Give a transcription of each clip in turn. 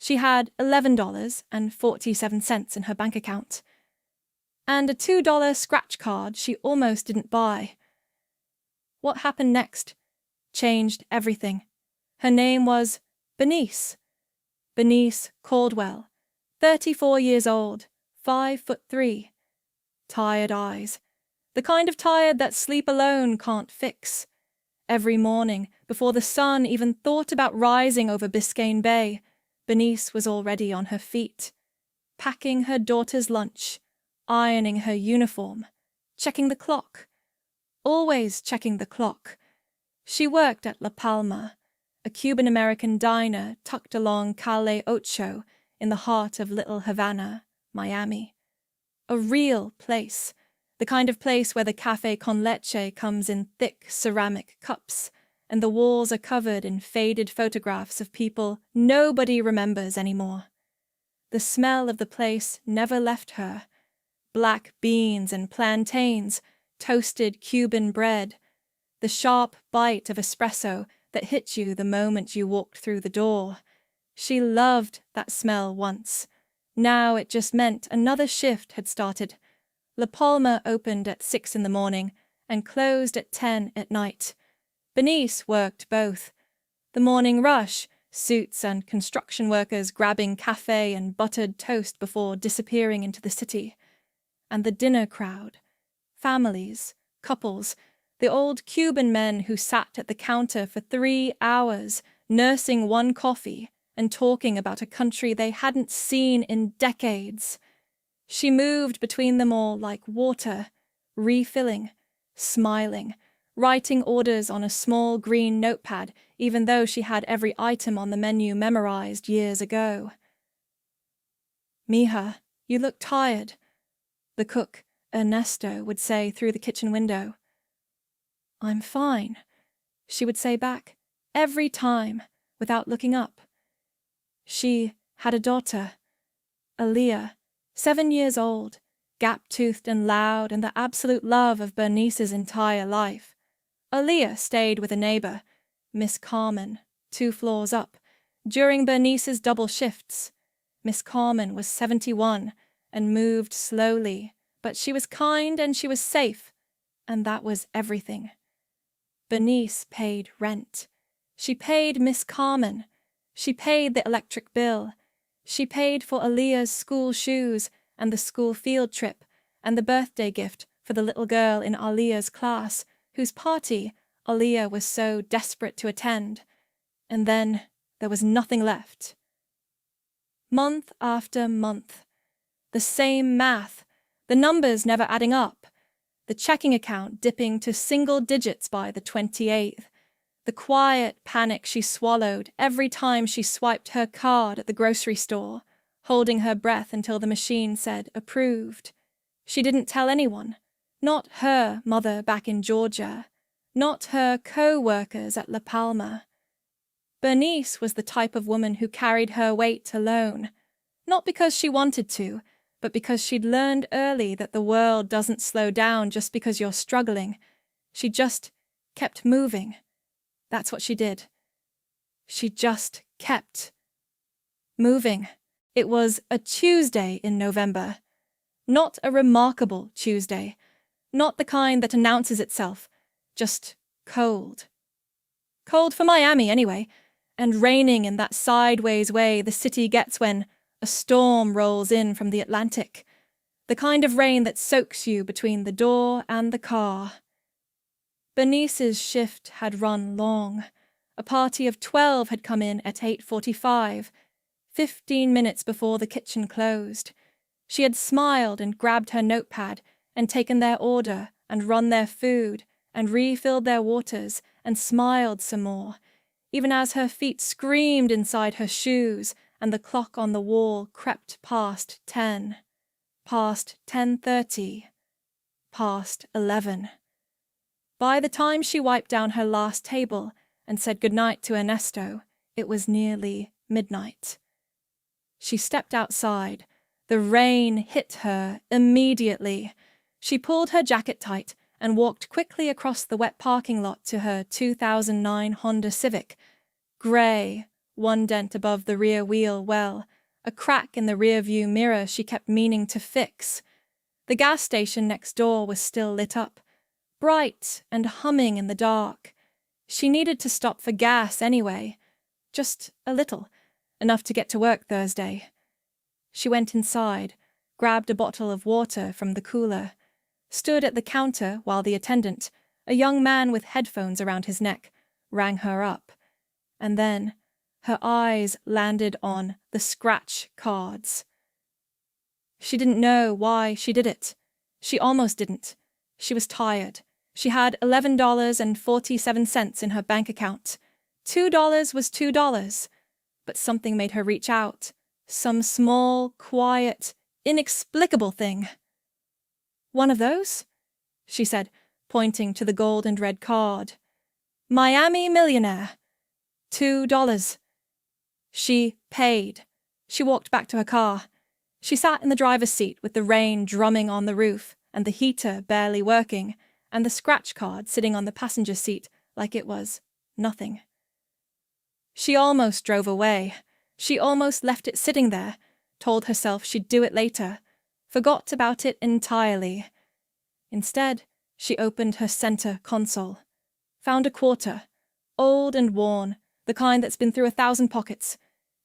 She had $11.47 in her bank account. And a $2 scratch card she almost didn't buy. What happened next changed everything. Her name was Bernice. Bernice Caldwell, 34 years old, 5'3". Tired eyes. The kind of tired that sleep alone can't fix. Every morning, before the sun even thought about rising over Biscayne Bay, Bernice was already on her feet, packing her daughter's lunch, ironing her uniform, checking the clock. Always checking the clock. She worked at La Palma, a Cuban-American diner tucked along Calle Ocho in the heart of Little Havana, Miami. A real place, the kind of place where the café con leche comes in thick ceramic cups, and the walls are covered in faded photographs of people nobody remembers anymore. The smell of the place never left her. Black beans and plantains, toasted Cuban bread, the sharp bite of espresso that hit you the moment you walked through the door. She loved that smell once. Now it just meant another shift had started. La Palma opened at 6 in the morning and closed at 10 at night. Bernice worked both. The morning rush, suits and construction workers grabbing cafe and buttered toast before disappearing into the city. And the dinner crowd. Families, couples, the old Cuban men who sat at the counter for 3 hours, nursing one coffee and talking about a country they hadn't seen in decades. She moved between them all like water, refilling, smiling, writing orders on a small green notepad even though she had every item on the menu memorized years ago. "Mija, you look tired," the cook, Ernesto, would say through the kitchen window. "I'm fine," she would say back, every time, without looking up. She had a daughter, Aaliyah, 7 years old, gap-toothed and loud and the absolute love of Bernice's entire life. Aaliyah stayed with a neighbor, Miss Carmen, 2 floors up, during Bernice's double shifts. Miss Carmen was 71 and moved slowly, but she was kind and she was safe, and that was everything. Bernice paid rent. She paid Miss Carmen. She paid the electric bill. She paid for Aaliyah's school shoes and the school field trip and the birthday gift for the little girl in Aaliyah's class, whose party Aaliyah was so desperate to attend. And then there was nothing left. Month after month. The same math, the numbers never adding up. The checking account dipping to single digits by the 28th. The quiet panic she swallowed every time she swiped her card at the grocery store, holding her breath until the machine said approved. She didn't tell anyone, not her mother back in Georgia, not her co-workers at La Palma. Bernice was the type of woman who carried her weight alone, not because she wanted to, but because she'd learned early that the world doesn't slow down just because you're struggling. She just kept moving. That's what she did. She just kept moving. It was a Tuesday in November. Not a remarkable Tuesday. Not the kind that announces itself. Just cold. Cold for Miami, anyway, and raining in that sideways way the city gets when a storm rolls in from the Atlantic. The kind of rain that soaks you between the door and the car. Bernice's shift had run long. A party of 12 had come in at 8:45, 15 minutes before the kitchen closed. She had smiled and grabbed her notepad and taken their order and run their food and refilled their waters and smiled some more, even as her feet screamed inside her shoes and the clock on the wall crept past 10, past 10:30, past 11. By the time she wiped down her last table and said goodnight to Ernesto, it was nearly midnight. She stepped outside. The rain hit her immediately. She pulled her jacket tight and walked quickly across the wet parking lot to her 2009 Honda Civic, gray, one dent above the rear wheel well, a crack in the rear-view mirror she kept meaning to fix. The gas station next door was still lit up, bright and humming in the dark. She needed to stop for gas anyway, just a little, enough to get to work Thursday. She went inside, grabbed a bottle of water from the cooler, stood at the counter while the attendant, a young man with headphones around his neck, rang her up. And then her eyes landed on the scratch cards. She didn't know why she did it. She almost didn't. She was tired. She had $11.47 in her bank account. $2 was $2, but something made her reach out. Some small, quiet, inexplicable thing. "One of those?" she said, pointing to the gold and red card. "Miami Millionaire. $2. She paid. She walked back to her car. She sat in the driver's seat with the rain drumming on the roof and the heater barely working and the scratch card sitting on the passenger seat like it was nothing. She almost drove away. She almost left it sitting there, told herself she'd do it later, forgot about it entirely. Instead, she opened her center console, found a quarter, old and worn, the kind that's been through 1,000 pockets.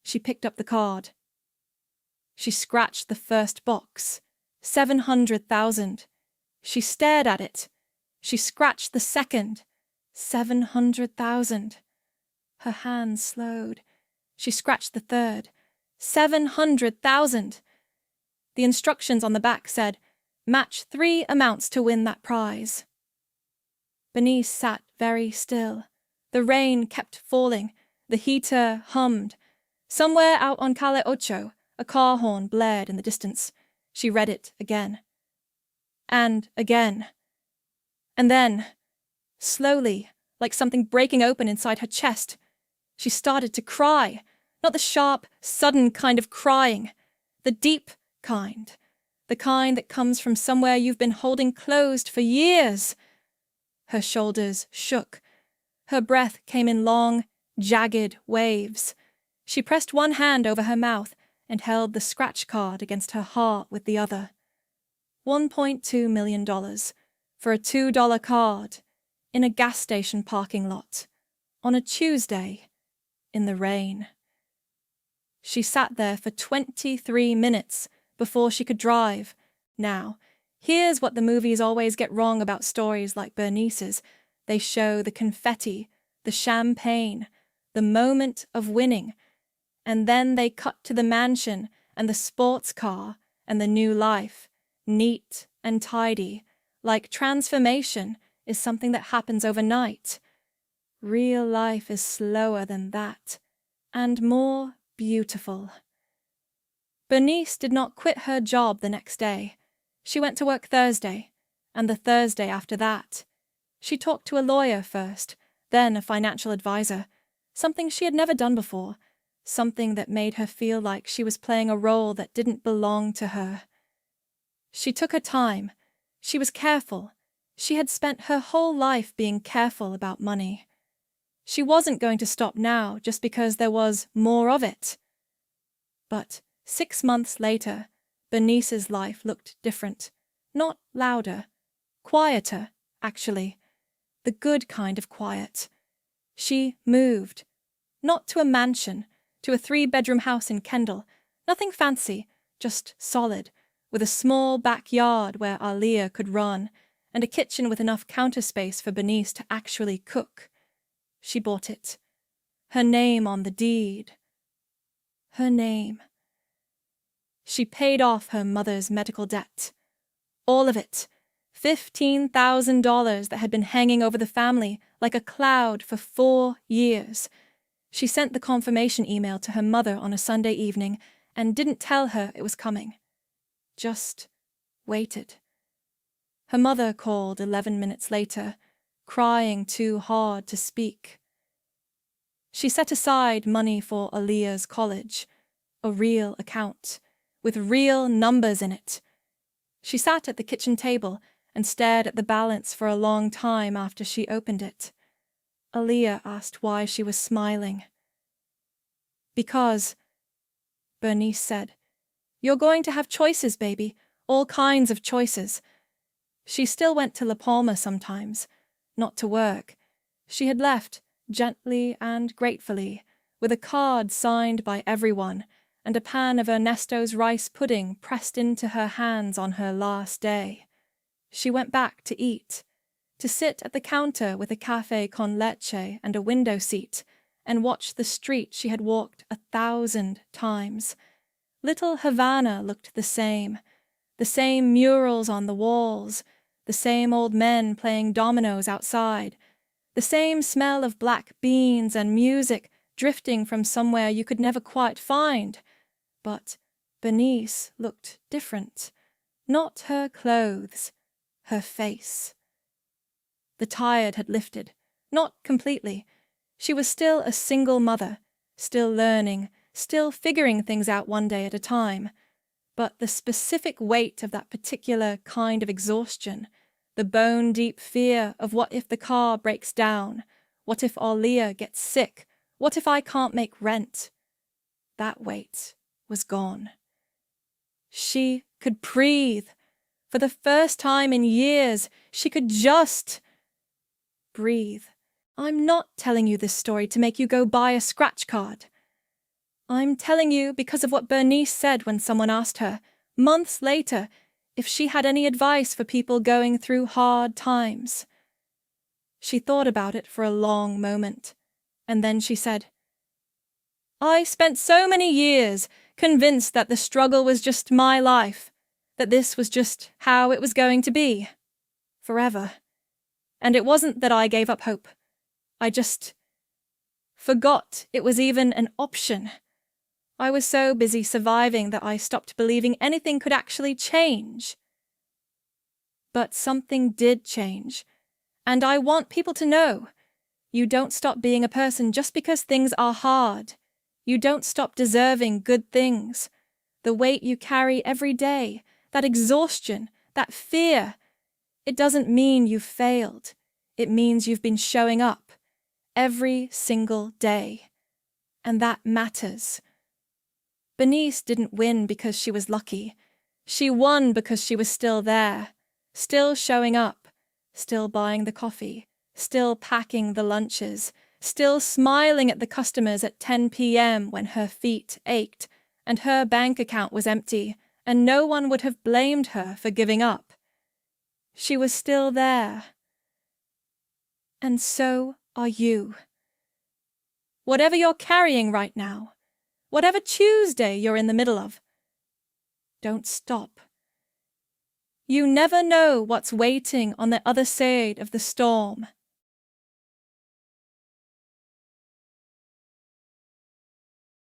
She picked up the card. She scratched the first box, 700,000. She stared at it. She scratched the second, 700,000. Her hands slowed. She scratched the third, 700,000. The instructions on the back said, "Match 3 amounts to win that prize." Bernice sat very still. The rain kept falling. The heater hummed. Somewhere out on Calle Ocho, a car horn blared in the distance. She read it again. And again. And then, slowly, like something breaking open inside her chest, she started to cry. Not the sharp, sudden kind of crying. The deep kind. The kind that comes from somewhere you've been holding closed for years. Her shoulders shook. Her breath came in long, jagged waves. She pressed one hand over her mouth and held the scratch card against her heart with the other. $1.2 million for a $2 card in a gas station parking lot on a Tuesday in the rain. She sat there for 23 minutes before she could drive. Now, here's what the movies always get wrong about stories like Bernice's. They show the confetti, the champagne, the moment of winning, and then they cut to the mansion and the sports car and the new life, neat and tidy, like transformation is something that happens overnight. Real life is slower than that, and more beautiful. Bernice did not quit her job the next day. She went to work Thursday, and the Thursday after that. She talked to a lawyer first, then a financial advisor, something she had never done before, something that made her feel like she was playing a role that didn't belong to her. She took her time. She was careful. She had spent her whole life being careful about money. She wasn't going to stop now just because there was more of it. But 6 months later, Bernice's life looked different. Not louder. Quieter, actually. The good kind of quiet. She moved. Not to a mansion, to a 3-bedroom house in Kendall. Nothing fancy, just solid, with a small backyard where Aaliyah could run, and a kitchen with enough counter space for Bernice to actually cook. She bought it. Her name on the deed. Her name. She paid off her mother's medical debt. All of it. $15,000 that had been hanging over the family like a cloud for 4 years. She sent the confirmation email to her mother on a Sunday evening and didn't tell her it was coming. Just waited. Her mother called 11 minutes later, crying too hard to speak. She set aside money for Aaliyah's college, a real account, with real numbers in it. She sat at the kitchen table and stared at the balance for a long time after she opened it. Aaliyah asked why she was smiling. Because, Bernice said, you're going to have choices, baby, all kinds of choices. She still went to La Palma sometimes, not to work. She had left, gently and gratefully, with a card signed by everyone, and a pan of Ernesto's rice pudding pressed into her hands on her last day. She went back to eat, to sit at the counter with a café con leche and a window seat, and watch the street she had walked 1,000 times. Little Havana looked the same murals on the walls, the same old men playing dominoes outside, the same smell of black beans and music drifting from somewhere you could never quite find. But Bernice looked different. Not her clothes, her face. The tide had lifted, not completely. She was still a single mother, still learning, still figuring things out one day at a time. But the specific weight of that particular kind of exhaustion, the bone-deep fear of what if the car breaks down, what if Aulia gets sick, what if I can't make rent, that weight was gone. She could breathe. For the first time in years, she could just breathe. I'm not telling you this story to make you go buy a scratch card. I'm telling you because of what Bernice said when someone asked her, months later, if she had any advice for people going through hard times. She thought about it for a long moment, and then she said, I spent so many years convinced that the struggle was just my life, that this was just how it was going to be, forever. And it wasn't that I gave up hope. I just forgot it was even an option. I was so busy surviving that I stopped believing anything could actually change. But something did change, and I want people to know. You don't stop being a person just because things are hard. You don't stop deserving good things. The weight you carry every day, that exhaustion, that fear, it doesn't mean you've failed. It means you've been showing up every single day. And that matters. Bernice didn't win because she was lucky. She won because she was still there, still showing up, still buying the coffee, still packing the lunches, still smiling at the customers at 10 p.m. when her feet ached and her bank account was empty and no one would have blamed her for giving up. She was still there. And so are you. Whatever you're carrying right now, whatever Tuesday you're in the middle of, don't stop. You never know what's waiting on the other side of the storm.